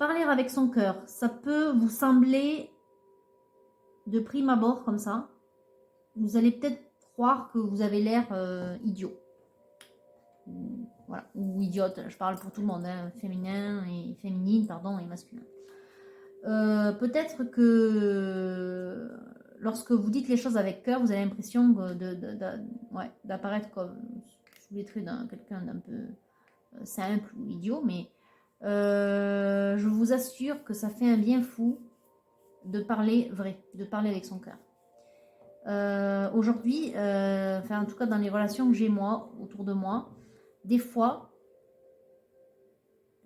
parler avec son cœur, ça peut vous sembler de prime abord comme ça. Vous allez peut-être croire que vous avez l'air idiot. Voilà, ou idiote, je parle pour tout le monde, hein, féminin et féminine, pardon, et masculin. Peut-être que lorsque vous dites les choses avec cœur, vous avez l'impression d'apparaître comme sous les traits d'un quelqu'un d'un peu simple ou idiot, mais je vous assure que ça fait un bien fou de parler vrai, de parler avec son cœur. Aujourd'hui, enfin en tout cas dans les relations que j'ai moi, autour de moi, des fois,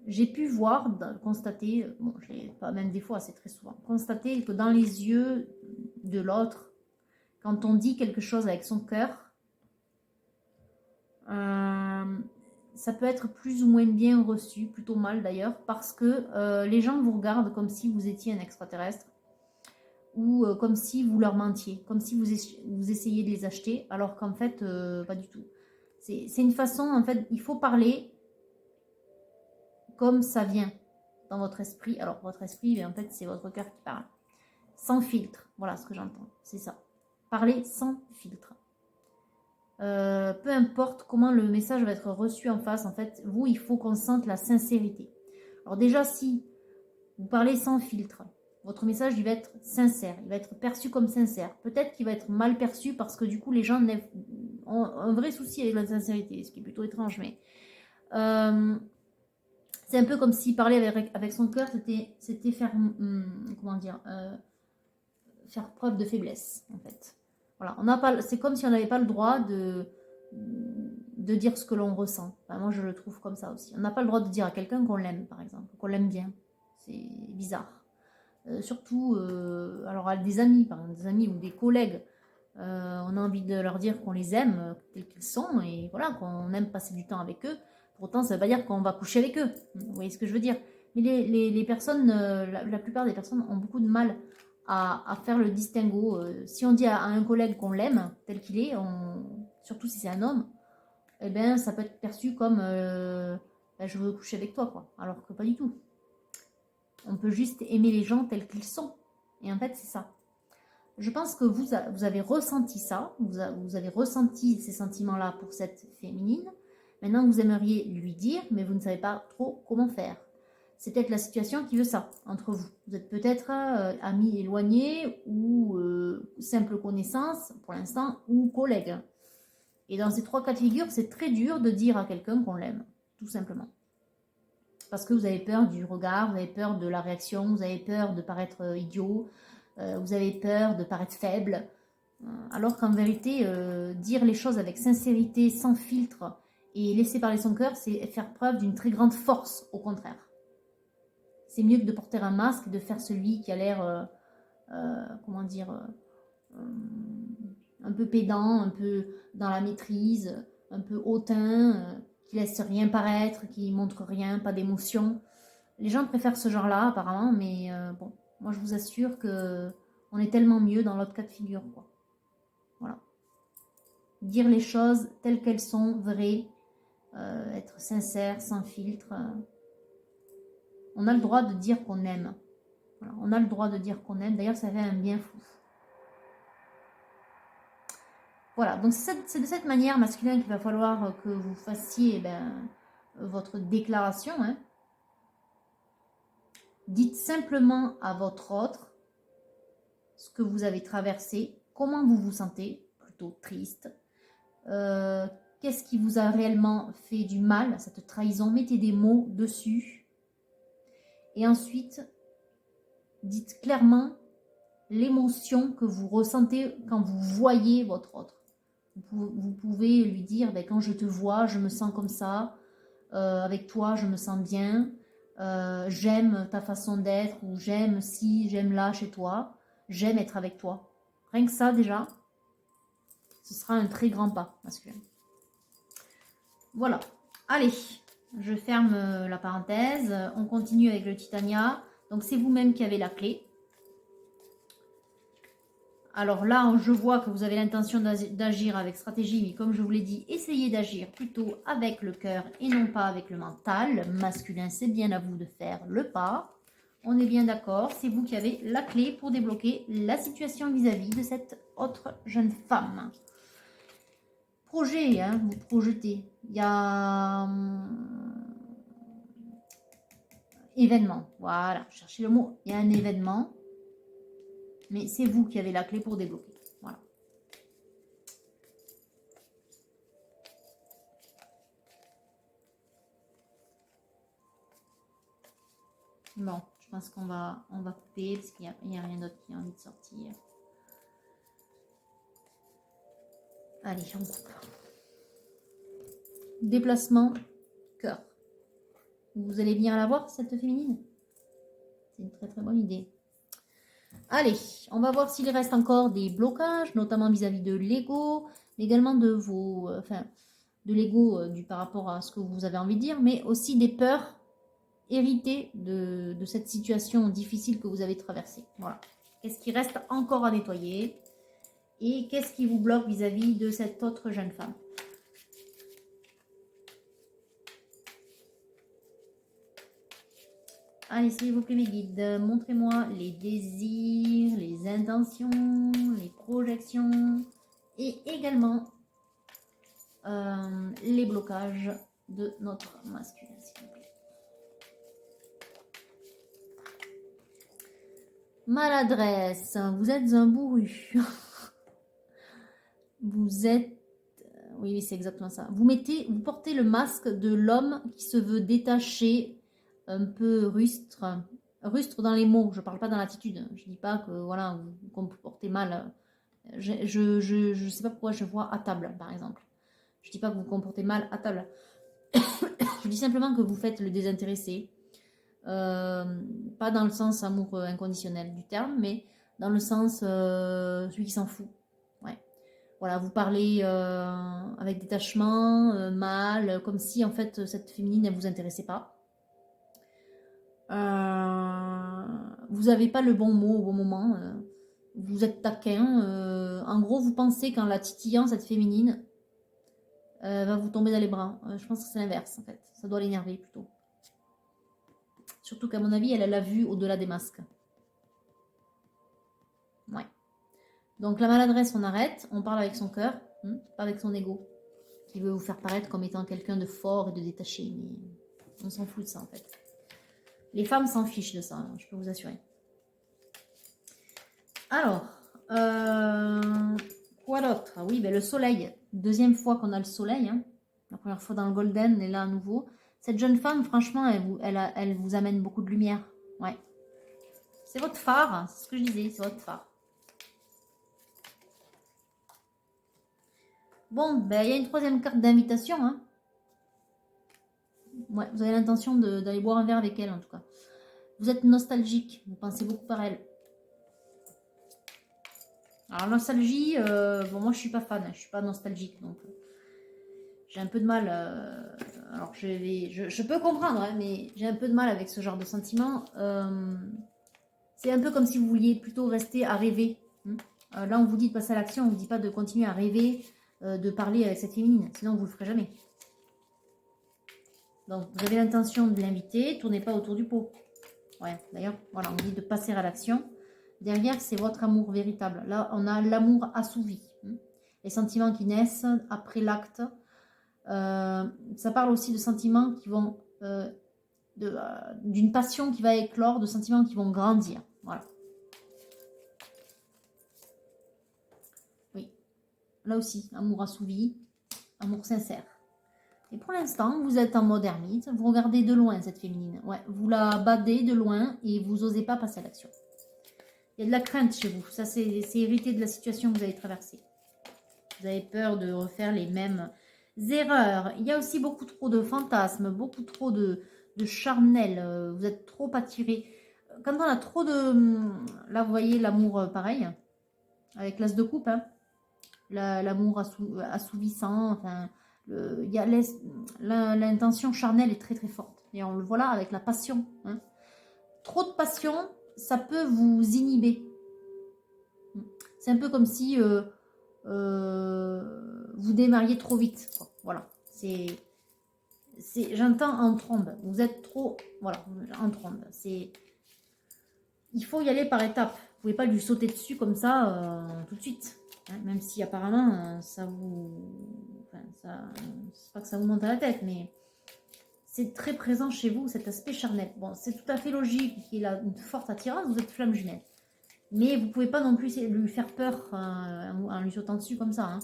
j'ai pu voir, constater, bon, pas même des fois, c'est très souvent, constater que dans les yeux de l'autre, quand on dit quelque chose avec son cœur, ça peut être plus ou moins bien reçu, plutôt mal d'ailleurs, parce que les gens vous regardent comme si vous étiez un extraterrestre, ou comme si vous leur mentiez, comme si vous essayez de les acheter, alors qu'en fait, pas du tout. C'est une façon, en fait, il faut parler comme ça vient dans votre esprit. Alors, votre esprit, en fait, c'est votre cœur qui parle. Sans filtre, voilà ce que j'entends, c'est ça. Parler sans filtre. Peu importe comment le message va être reçu en face, en fait, vous, il faut qu'on sente la sincérité. Alors déjà, si vous parlez sans filtre, votre message, il va être sincère, il va être perçu comme sincère. Peut-être qu'il va être mal perçu parce que du coup, les gens ont un vrai souci avec la sincérité, ce qui est plutôt étrange, mais c'est un peu comme si parler avec son cœur, c'était faire, comment dire, faire preuve de faiblesse, en fait. Voilà, c'est comme si on n'avait pas le droit de dire ce que l'on ressent. Enfin, moi, je le trouve comme ça aussi. On n'a pas le droit de dire à quelqu'un qu'on l'aime, par exemple, qu'on l'aime bien. C'est bizarre. Surtout, alors à des amis, par exemple, des amis ou des collègues, on a envie de leur dire qu'on les aime tels qu'ils sont et voilà, qu'on aime passer du temps avec eux. Pourtant, ça ne veut pas dire qu'on va coucher avec eux. Vous voyez ce que je veux dire? Mais les personnes, la plupart des personnes ont beaucoup de mal à faire le distinguo. Si on dit à un collègue qu'on l'aime tel qu'il est, surtout si c'est un homme, eh ben, ça peut être perçu comme ben, je veux coucher avec toi, quoi. Alors que pas du tout. On peut juste aimer les gens tels qu'ils sont. Et en fait, c'est ça. Je pense que vous avez ressenti ça, vous avez ressenti ces sentiments-là pour cette féminine. Maintenant, vous aimeriez lui dire, mais vous ne savez pas trop comment faire. C'est peut-être la situation qui veut ça, entre vous. Vous êtes peut-être amis éloignés ou simple connaissance, pour l'instant, ou collègues. Et dans ces trois cas de figure, c'est très dur de dire à quelqu'un qu'on l'aime, tout simplement. Parce que vous avez peur du regard, vous avez peur de la réaction, vous avez peur de paraître idiot, vous avez peur de paraître faible. Alors qu'en vérité, dire les choses avec sincérité, sans filtre, et laisser parler son cœur, c'est faire preuve d'une très grande force, au contraire. C'est mieux que de porter un masque et de faire celui qui a l'air, comment dire, un peu pédant, un peu dans la maîtrise, un peu hautain, qui laisse rien paraître, qui montre rien, pas d'émotion. Les gens préfèrent ce genre-là, apparemment, mais bon, moi je vous assure que on est tellement mieux dans l'autre cas de figure, quoi. Voilà. Dire les choses telles qu'elles sont, vraies, être sincère, sans filtre. On a le droit de dire qu'on aime. Voilà. On a le droit de dire qu'on aime. D'ailleurs, ça fait un bien fou. Voilà, donc c'est de cette manière, masculin, qu'il va falloir que vous fassiez votre déclaration. Hein. Dites simplement à votre autre ce que vous avez traversé, comment vous vous sentez, plutôt triste, qu'est-ce qui vous a réellement fait du mal, cette trahison, mettez des mots dessus. Et ensuite, dites clairement l'émotion que vous ressentez quand vous voyez votre autre. Vous pouvez lui dire, quand je te vois, je me sens comme ça, avec toi, je me sens bien, j'aime ta façon d'être, ou j'aime ci, j'aime là chez toi, j'aime être avec toi. Rien que ça, déjà, ce sera un très grand pas masculin. Voilà. Allez, je ferme la parenthèse. On continue avec le Titania. Donc, c'est vous-même qui avez la clé. Alors là, je vois que vous avez l'intention d'agir avec stratégie, mais comme je vous l'ai dit, essayez d'agir plutôt avec le cœur et non pas avec le mental. Masculin, c'est bien à vous de faire le pas. On est bien d'accord, c'est vous qui avez la clé pour débloquer la situation vis-à-vis de cette autre jeune femme. Projet, hein, vous projetez. Il y a événement. Voilà, cherchez le mot. Il y a un événement, mais c'est vous qui avez la clé pour débloquer. Voilà. Bon, je pense qu'on va couper parce qu'il n'y a rien d'autre qui a envie de sortir. Allez, on coupe. Déplacement, cœur. Vous allez venir la voir, cette féminine? C'est une très très bonne idée. Allez, on va voir s'il reste encore des blocages, notamment vis-à-vis de l'ego, mais également de vos... de l'ego par rapport à ce que vous avez envie de dire, mais aussi des peurs héritées de cette situation difficile que vous avez traversée. Voilà. Qu'est-ce qui reste encore à nettoyer? Et qu'est-ce qui vous bloque vis-à-vis de cette autre jeune femme? Allez, s'il vous plaît, mes guides, montrez-moi les désirs, les intentions, les projections et également les blocages de notre masculin, s'il vous plaît. Maladresse, vous êtes un bourru. Vous êtes... Oui, c'est exactement ça. Vous portez le masque de l'homme qui se veut détaché, un peu rustre. Rustre dans les mots, je parle pas dans l'attitude. Je dis pas que voilà, vous vous comportez mal. Je sais pas pourquoi je vois à table, par exemple. Je dis pas que vous vous comportez mal à table. Je dis simplement que vous faites le désintéressé. Pas dans le sens amour inconditionnel du terme, mais dans le sens celui qui s'en fout. Ouais. Voilà, vous parlez avec détachement, mal, comme si en fait cette féminine ne vous intéressait pas. Vous n'avez pas le bon mot au bon moment. Vous êtes taquin. En gros, vous pensez qu'en la titillant, cette féminine va vous tomber dans les bras. Je pense que c'est l'inverse en fait. Ça doit l'énerver plutôt. Surtout qu'à mon avis, elle a la vue au-delà des masques. Ouais. Donc la maladresse, on arrête. On parle avec son cœur, pas avec son ego, qui veut vous faire paraître comme étant quelqu'un de fort et de détaché. Mais on s'en fout de ça en fait. Les femmes s'en fichent de ça, hein, je peux vous assurer. Alors, quoi d'autre? Ah oui, ben le soleil. Deuxième fois qu'on a le soleil. Hein. La première fois dans le golden, et là à nouveau. Cette jeune femme, franchement, elle vous amène beaucoup de lumière. Ouais. C'est votre phare, hein, c'est ce que je disais, c'est votre phare. Bon, ben il y a une troisième carte d'invitation. Hein. Ouais, vous avez l'intention d'aller boire un verre avec elle en tout cas. Vous êtes nostalgique, vous pensez beaucoup par elle. Alors nostalgie, bon moi je suis pas fan, je suis pas nostalgique donc j'ai un peu de mal. Alors je peux comprendre, hein, mais j'ai un peu de mal avec ce genre de sentiment. C'est un peu comme si vous vouliez plutôt rester à rêver. Hein. Là on vous dit de passer à l'action, on vous dit pas de continuer à rêver, de parler avec cette féminine, sinon vous le ferez jamais. Donc vous avez l'intention de l'inviter, tournez pas autour du pot. Ouais, d'ailleurs, voilà, on dit de passer à l'action. Derrière, c'est votre amour véritable. Là, on a l'amour assouvi. Les sentiments qui naissent après l'acte. Ça parle aussi de sentiments qui vont... d'une passion qui va éclore, de sentiments qui vont grandir. Voilà. Oui. Là aussi, amour assouvi, amour sincère. Et pour l'instant, vous êtes en mode ermite. Vous regardez de loin cette féminine. Ouais, vous la badez de loin et vous n'osez pas passer à l'action. Il y a de la crainte chez vous. Ça, c'est hérité de la situation que vous avez traversée. Vous avez peur de refaire les mêmes erreurs. Il y a aussi beaucoup trop de fantasmes, beaucoup trop de charnel. Vous êtes trop attiré. Quand on a trop de... Là, vous voyez l'amour pareil, avec l'as de coupe. Hein. L'amour assouvissant. Enfin, l'intention charnelle est très très forte. Et on le voit là avec la passion. Hein. Trop de passion, ça peut vous inhiber. C'est un peu comme si vous démarriez trop vite. Quoi. Voilà. J'entends en trombe. Vous êtes trop... Voilà, en trombe. il faut y aller par étapes. Vous ne pouvez pas lui sauter dessus comme ça tout de suite. Hein, même si apparemment, ça vous... Enfin, ça... c'est pas que ça vous monte à la tête, mais c'est très présent chez vous, cet aspect charnel. Bon, c'est tout à fait logique qu'il a une forte attirance, vous êtes flamme jumelle. Mais vous ne pouvez pas non plus lui faire peur en lui sautant dessus comme ça. Hein.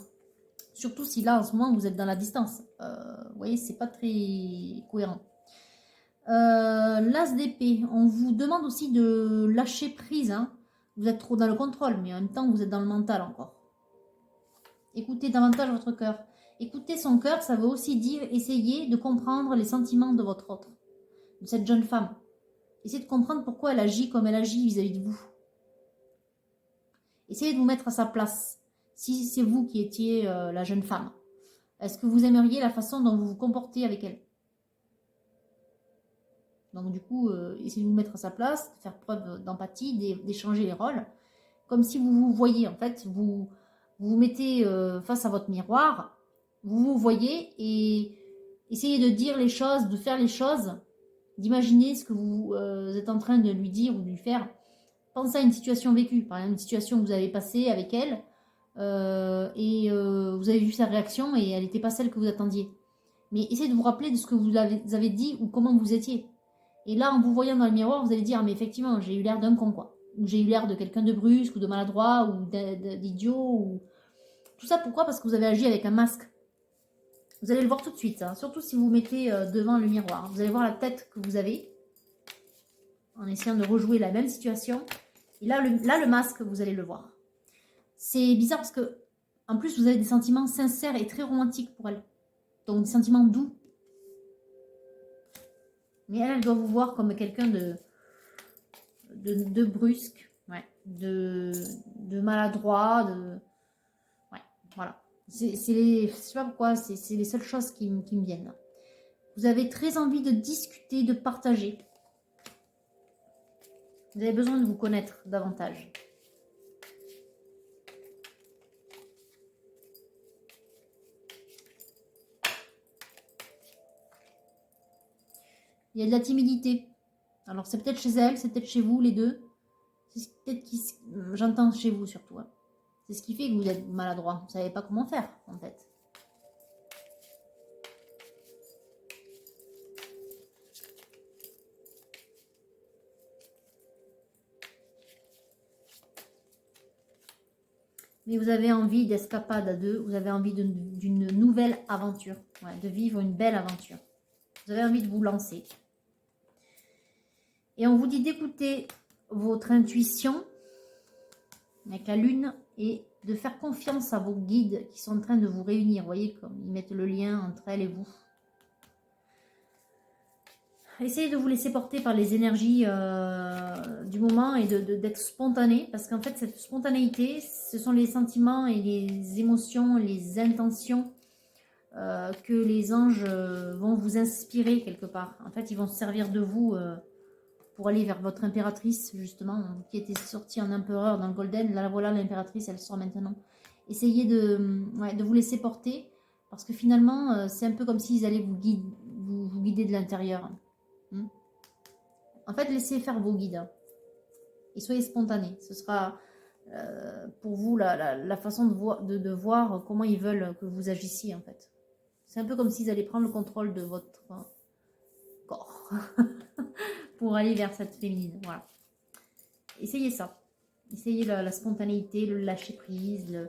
Surtout si là, en ce moment, vous êtes dans la distance. Vous voyez, c'est pas très cohérent. L'as d'épée, on vous demande aussi de lâcher prise. Hein. Vous êtes trop dans le contrôle, mais en même temps, vous êtes dans le mental encore. Écoutez davantage votre cœur. Écoutez son cœur, ça veut aussi dire essayer de comprendre les sentiments de votre autre, de cette jeune femme. Essayez de comprendre pourquoi elle agit comme elle agit vis-à-vis de vous. Essayez de vous mettre à sa place. Si c'est vous qui étiez la jeune femme, est-ce que vous aimeriez la façon dont vous vous comportez avec elle? Donc du coup, essayez de vous mettre à sa place, de faire preuve d'empathie, d'échanger les rôles. Comme si vous vous voyez, en fait, vous vous mettez face à votre miroir, vous vous voyez et essayez de dire les choses, de faire les choses, d'imaginer ce que vous êtes en train de lui dire ou de lui faire. Pensez à une situation vécue, par exemple une situation que vous avez passée avec elle, vous avez vu sa réaction et elle n'était pas celle que vous attendiez. Mais essayez de vous rappeler de ce que vous avez dit ou comment vous étiez. Et là, en vous voyant dans le miroir, vous allez dire, ah, mais effectivement, j'ai eu l'air d'un con, quoi. Ou j'ai eu l'air de quelqu'un de brusque, ou de maladroit, ou d'idiot, ou... Tout ça, pourquoi? Parce que vous avez agi avec un masque. Vous allez le voir tout de suite, hein. Surtout si vous vous mettez devant le miroir. Vous allez voir la tête que vous avez, en essayant de rejouer la même situation. Et là, le masque, vous allez le voir. C'est bizarre parce que, en plus, vous avez des sentiments sincères et très romantiques pour elle. Donc, des sentiments doux. Mais elle doit vous voir comme quelqu'un de brusque, ouais, de maladroit, ouais, voilà. Je sais pas pourquoi, c'est les seules choses qui me viennent. Vous avez très envie de discuter, de partager. Vous avez besoin de vous connaître davantage. Il y a de la timidité. Alors c'est peut-être chez elle, c'est peut-être chez vous, les deux. C'est peut-être j'entends chez vous surtout. Hein. C'est ce qui fait que vous êtes maladroit. Vous ne savez pas comment faire, en fait. Mais vous avez envie d'escapade à deux. Vous avez envie d'une nouvelle aventure. Ouais, de vivre une belle aventure. Vous avez envie de vous lancer. Et on vous dit d'écouter votre intuition avec la lune et de faire confiance à vos guides qui sont en train de vous réunir. Vous voyez comme ils mettent le lien entre elle et vous. Essayez de vous laisser porter par les énergies du moment et d'être spontané. Parce qu'en fait, cette spontanéité, ce sont les sentiments et les émotions, les intentions que les anges vont vous inspirer quelque part. En fait, ils vont se servir de vous pour aller vers votre impératrice, justement, qui était sortie en empereur dans le Golden. Là, voilà, l'impératrice, elle sort maintenant. Essayez de vous laisser porter, parce que finalement, c'est un peu comme s'ils allaient vous guider de l'intérieur. En fait, laissez faire vos guides. Et soyez spontané. Ce sera pour vous la façon de voir comment ils veulent que vous agissiez, en fait. C'est un peu comme s'ils allaient prendre le contrôle de votre corps. Pour aller vers cette féminine. Voilà. Essayez ça. Essayez la spontanéité, le lâcher prise.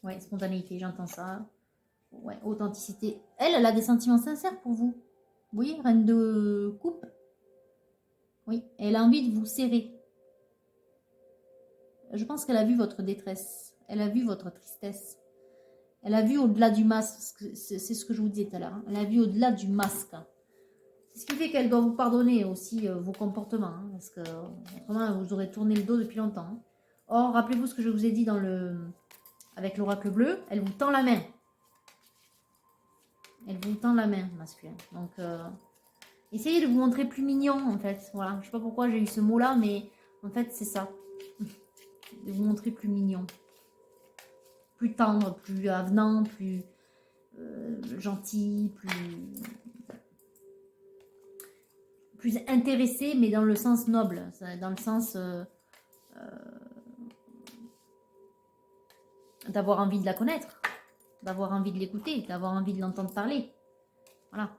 Ouais, spontanéité, j'entends ça. Ouais, authenticité. Elle a des sentiments sincères pour vous. Vous voyez, reine de coupe. Oui, elle a envie de vous serrer. Je pense qu'elle a vu votre détresse. Elle a vu votre tristesse. Elle a vu au-delà du masque. C'est ce que je vous disais tout à l'heure. Hein. Elle a vu au-delà du masque. C'est ce qui fait qu'elle doit vous pardonner aussi vos comportements. Hein, parce que autrement, vous aurez tourné le dos depuis longtemps. Hein. Or, rappelez-vous ce que je vous ai dit avec l'oracle bleu. Elle vous tend la main. Elle vous tend la main, masculin. Donc, essayez de vous montrer plus mignon, en fait. Voilà. Je ne sais pas pourquoi j'ai eu ce mot-là, mais en fait, c'est ça. De vous montrer plus mignon. Plus tendre, plus avenant, plus gentil, plus... plus intéressé, mais dans le sens noble, dans le sens d'avoir envie de la connaître, d'avoir envie de l'écouter, d'avoir envie de l'entendre parler. Voilà.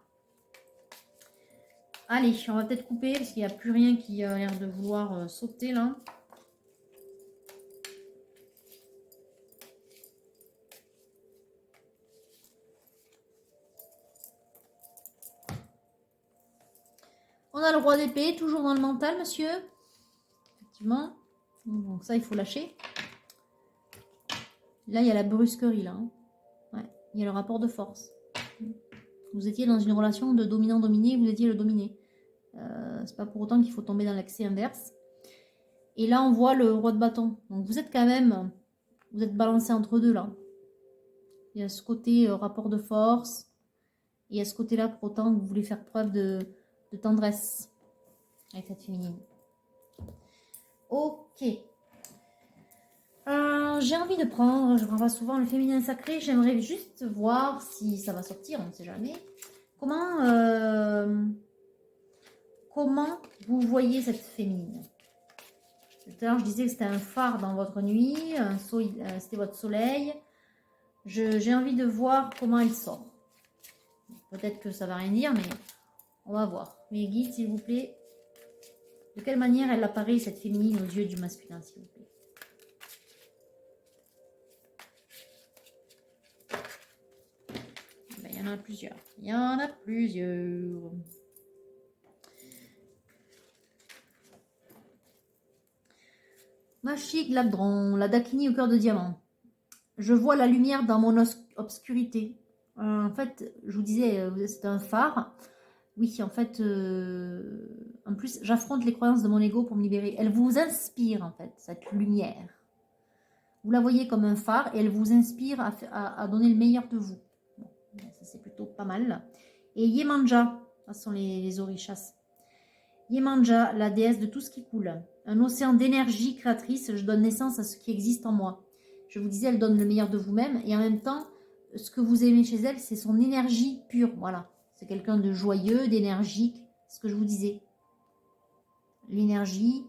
Allez, on va peut-être couper parce qu'il n'y a plus rien qui a l'air de vouloir sauter là. On a le roi d'épée, toujours dans le mental, monsieur. Effectivement. Donc ça, il faut lâcher. Là, il y a la brusquerie, là. Ouais. Il y a le rapport de force. Vous étiez dans une relation de dominant-dominé, vous étiez le dominé. C'est pas pour autant qu'il faut tomber dans l'excès inverse. Et là, on voit le roi de bâton. Donc vous êtes quand même... Vous êtes balancé entre deux, là. Il y a ce côté rapport de force. Et il y a ce côté-là, pour autant, que vous voulez faire preuve de tendresse avec cette féminine. Ok. J'ai envie de prendre, je prends pas souvent le féminin sacré, j'aimerais juste voir si ça va sortir, on ne sait jamais. Comment vous voyez cette féminine? Tout à l'heure, je disais que c'était un phare dans votre nuit, c'était votre soleil. J'ai envie de voir comment elle sort. Peut-être que ça va rien dire, mais on va voir. Mes guides, s'il vous plaît. De quelle manière elle apparaît, cette féminine, aux yeux du masculin, s'il vous plaît? Ben, il y en a plusieurs. Il y en a plusieurs. Mashik Ladron, la Dakini au cœur de diamant. Je vois la lumière dans mon obscurité. En fait, je vous disais, c'est un phare. Oui, en fait, en plus, j'affronte les croyances de mon ego pour me libérer. Elle vous inspire, en fait, cette lumière. Vous la voyez comme un phare et elle vous inspire à donner le meilleur de vous. Bon, ça, c'est plutôt pas mal. Et Yemanja, ce sont les orishas. Yemanja, la déesse de tout ce qui coule. Un océan d'énergie créatrice, je donne naissance à ce qui existe en moi. Je vous disais, elle donne le meilleur de vous-même et en même temps, ce que vous aimez chez elle, c'est son énergie pure. Voilà. C'est quelqu'un de joyeux, d'énergique, ce que je vous disais. L'énergie,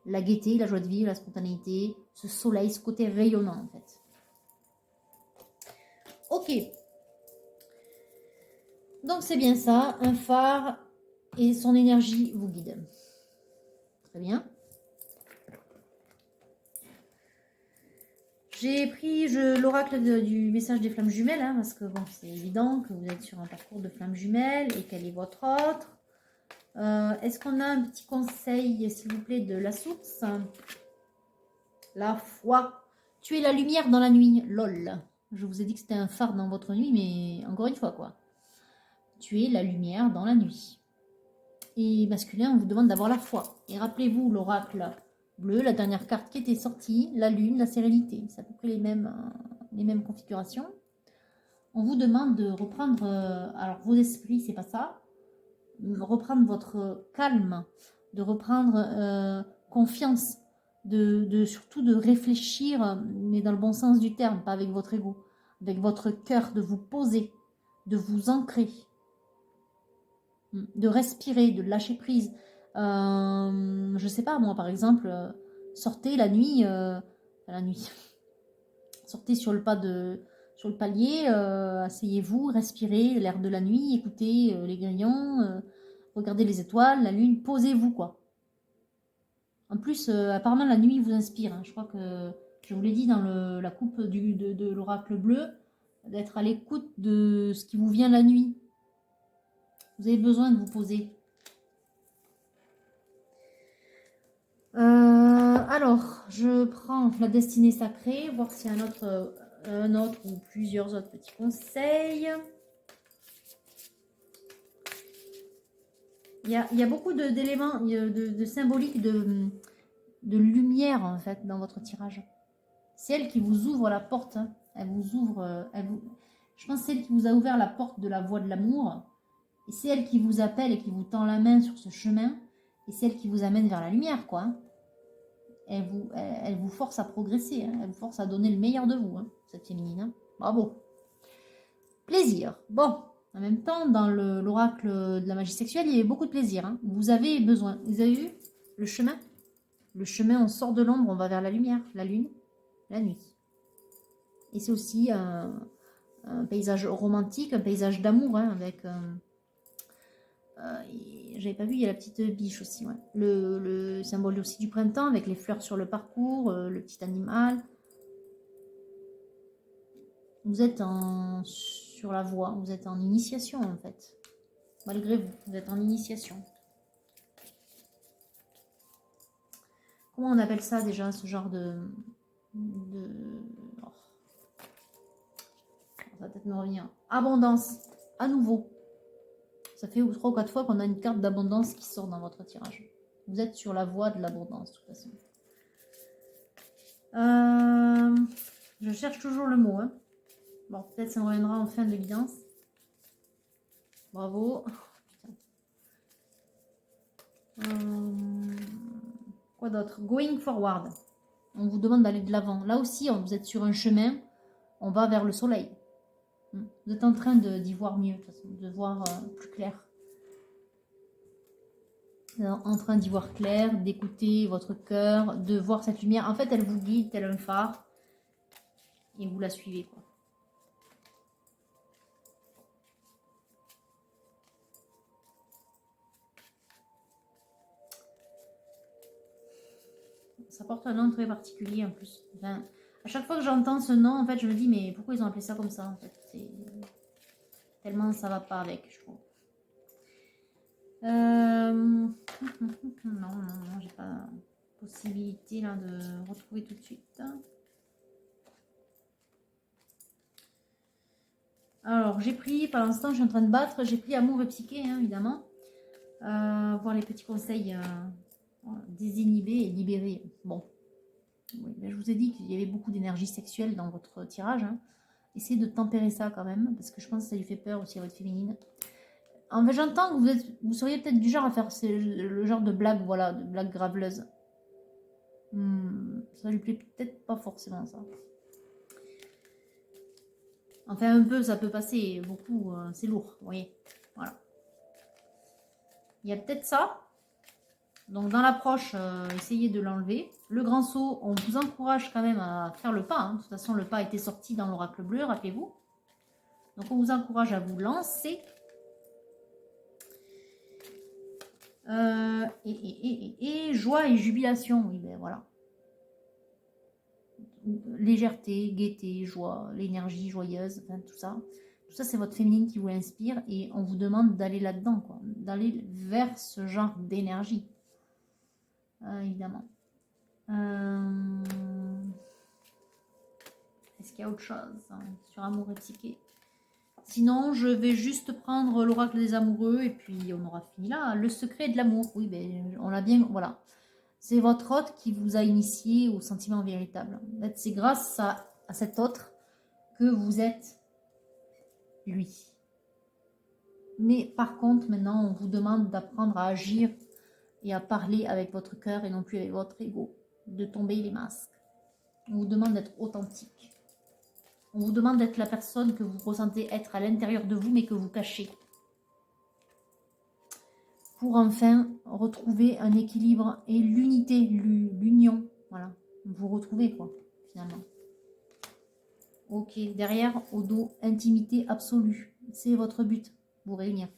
la gaieté, la joie de vivre, la spontanéité, ce soleil, ce côté rayonnant en fait. Ok. Donc c'est bien ça, un phare et son énergie vous guide. Très bien. J'ai pris l'oracle du message des flammes jumelles, hein, parce que bon, c'est évident que vous êtes sur un parcours de flammes jumelles et quel est votre autre. Est-ce qu'on a un petit conseil, s'il vous plaît, de la source? La foi. Tuer la lumière dans la nuit. Lol. Je vous ai dit que c'était un phare dans votre nuit, mais encore une fois, quoi. Tuer la lumière dans la nuit. Et masculin, on vous demande d'avoir la foi. Et rappelez-vous l'oracle bleu, la dernière carte qui était sortie, la lune, la sérénité. C'est à peu près les mêmes configurations. On vous demande de reprendre, alors vos esprits, c'est pas ça, reprendre votre calme, de reprendre confiance, surtout de réfléchir, mais dans le bon sens du terme, pas avec votre ego, avec votre cœur, de vous poser, de vous ancrer, de respirer, de lâcher prise. Je sais pas, moi par exemple, sortez la nuit, sortez sur le palier, asseyez-vous, respirez l'air de la nuit, écoutez les grillons, regardez les étoiles, la lune, posez-vous quoi. En plus, apparemment la nuit vous inspire, hein. Je crois que je vous l'ai dit dans la coupe de l'oracle bleu, d'être à l'écoute de ce qui vous vient la nuit. Vous avez besoin de vous poser. Alors, je prends la destinée sacrée, voir s'il y a un autre ou plusieurs autres petits conseils. Il y a beaucoup d'éléments, de symboliques, de lumière en fait dans votre tirage. C'est elle qui vous ouvre la porte. Hein. Elle vous ouvre, je pense que c'est elle qui vous a ouvert la porte de la voie de l'amour. Et c'est elle qui vous appelle et qui vous tend la main sur ce chemin. Et c'est elle qui vous amène vers la lumière, quoi. Elle vous force à progresser. Hein. Elle vous force à donner le meilleur de vous, hein, cette féminine. Hein. Bravo. Plaisir. Bon, En même temps, dans l'oracle de la magie sexuelle, il y avait beaucoup de plaisir. Hein. Vous avez besoin. Vous avez vu le chemin? Le chemin, on sort de l'ombre, on va vers la lumière, la lune, la nuit. Et c'est aussi un paysage romantique, un paysage d'amour, hein, avec... j'avais pas vu, il y a la petite biche aussi. Ouais. Le symbole aussi du printemps, avec les fleurs sur le parcours, le petit animal. Vous êtes sur la voie, vous êtes en initiation en fait. Malgré vous, vous êtes en initiation. Comment on appelle ça déjà, ce genre oh. Ça va peut-être me revenir. Abondance, à nouveau. Ça fait 3 ou 4 fois qu'on a une carte d'abondance qui sort dans votre tirage. Vous êtes sur la voie de l'abondance, de toute façon. Je cherche toujours le mot. Hein. Bon, peut-être ça me reviendra en fin de guidance. Bravo. Quoi d'autre? Going forward. On vous demande d'aller de l'avant. Là aussi, vous êtes sur un chemin. On va vers le soleil. Vous êtes en train d'y voir mieux, de toute façon, de voir plus clair. Vous êtes en train d'y voir clair, d'écouter votre cœur, de voir cette lumière. En fait, elle vous guide tel un phare. Et vous la suivez, quoi. Ça porte un nom très particulier en plus. Enfin, à chaque fois que j'entends ce nom, en fait, je me dis, mais pourquoi ils ont appelé ça comme ça, en fait? Tellement ça va pas avec, je trouve. Non, j'ai pas possibilité là de retrouver tout de suite. Alors, j'ai pris, pour l'instant, je suis en train de battre, j'ai pris amour et psyché, hein, évidemment. Voir les petits conseils désinhiber et libérer. Bon, oui, je vous ai dit qu'il y avait beaucoup d'énergie sexuelle dans votre tirage. Hein. Essayez de tempérer ça quand même, parce que je pense que ça lui fait peur aussi à votre féminine. En fait, j'entends que vous seriez peut-être du genre à faire le genre de blague, voilà, de blague graveleuse. Ça lui plaît peut-être pas forcément, ça. Enfin, un peu, ça peut passer. Beaucoup, c'est lourd, vous voyez. Voilà. Il y a peut-être ça. Donc, dans l'approche, essayez de l'enlever. Le grand saut, on vous encourage quand même à faire le pas. Hein. De toute façon, le pas a été sorti dans l'oracle bleu, rappelez-vous. Donc, on vous encourage à vous lancer. Et joie et jubilation, oui, ben voilà. Légèreté, gaieté, joie, l'énergie joyeuse, enfin tout ça. Tout ça, c'est votre féminine qui vous inspire et on vous demande d'aller là-dedans, quoi, d'aller vers ce genre d'énergie. Évidemment. Est-ce qu'il y a autre chose hein, sur amour et psyché? Sinon, je vais juste prendre l'oracle des amoureux et puis on aura fini là. Le secret de l'amour, oui, ben, on l'a bien, voilà. C'est votre hôte qui vous a initié au sentiment véritable. En fait, c'est grâce à cet autre que vous êtes lui. Mais par contre, maintenant, on vous demande d'apprendre à agir et à parler avec votre cœur et non plus avec votre ego. De tomber les masques. On vous demande d'être authentique. On vous demande d'être la personne que vous ressentez être à l'intérieur de vous, mais que vous cachez. Pour enfin retrouver un équilibre et l'unité, l'union. Voilà, vous retrouvez quoi, finalement. Ok, derrière, au dos, intimité absolue. C'est votre but, vous réunir.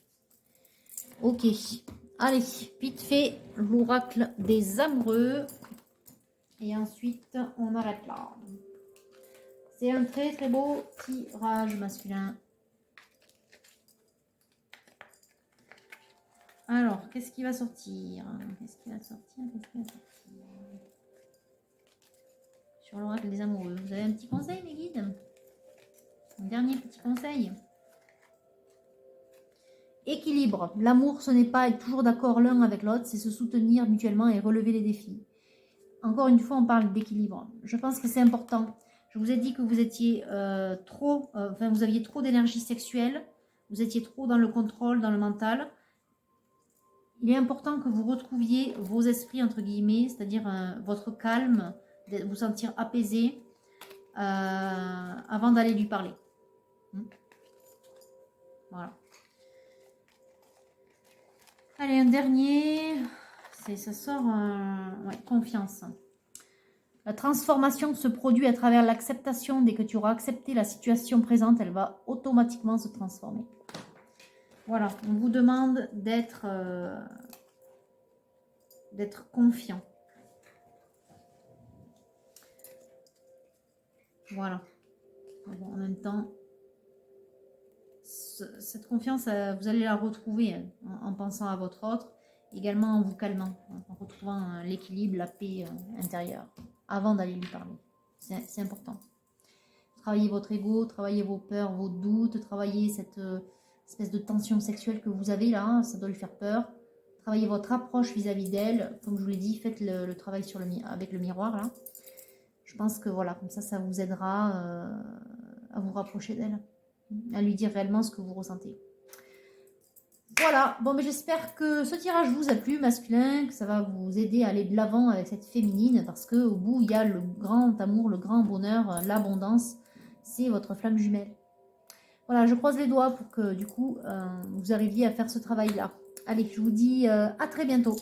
Ok, allez, vite fait, l'oracle des amoureux. Et ensuite, on arrête là. C'est un très très beau tirage masculin. Alors, qu'est-ce qui va sortir? Qu'est-ce qui va sortir? Sur l'oracle des amoureux. Vous avez un petit conseil, mes guides? Un dernier petit conseil. Équilibre. L'amour, ce n'est pas être toujours d'accord l'un avec l'autre, c'est se soutenir mutuellement et relever les défis. Encore une fois, on parle d'équilibre. Je pense que c'est important. Je vous ai dit que vous étiez vous aviez trop d'énergie sexuelle, vous étiez trop dans le contrôle, dans le mental. Il est important que vous retrouviez vos esprits, entre guillemets, c'est-à-dire votre calme, de vous sentir apaisé avant d'aller lui parler. Voilà. Allez, un dernier. Ça sort, ouais, confiance. La transformation se produit à travers l'acceptation. Dès que tu auras accepté la situation présente, elle va automatiquement se transformer. Voilà, on vous demande d'être confiant. Voilà. Bon, en même temps, cette confiance, vous allez la retrouver en pensant à votre autre, également en vous calmant, en retrouvant l'équilibre, la paix intérieure, avant d'aller lui parler. C'est important. Travaillez votre ego, travaillez vos peurs, vos doutes, travaillez cette espèce de tension sexuelle que vous avez là, ça doit lui faire peur. Travaillez votre approche vis-à-vis d'elle. Comme je vous l'ai dit, faites le travail avec le miroir là. Je pense que voilà, comme ça vous aidera à vous rapprocher d'elle, à lui dire réellement ce que vous ressentez. Voilà, bon, mais j'espère que ce tirage vous a plu, masculin, que ça va vous aider à aller de l'avant avec cette féminine, parce qu'au bout, il y a le grand amour, le grand bonheur, l'abondance, c'est votre flamme jumelle. Voilà, je croise les doigts pour que, du coup, vous arriviez à faire ce travail-là. Allez, je vous dis à très bientôt.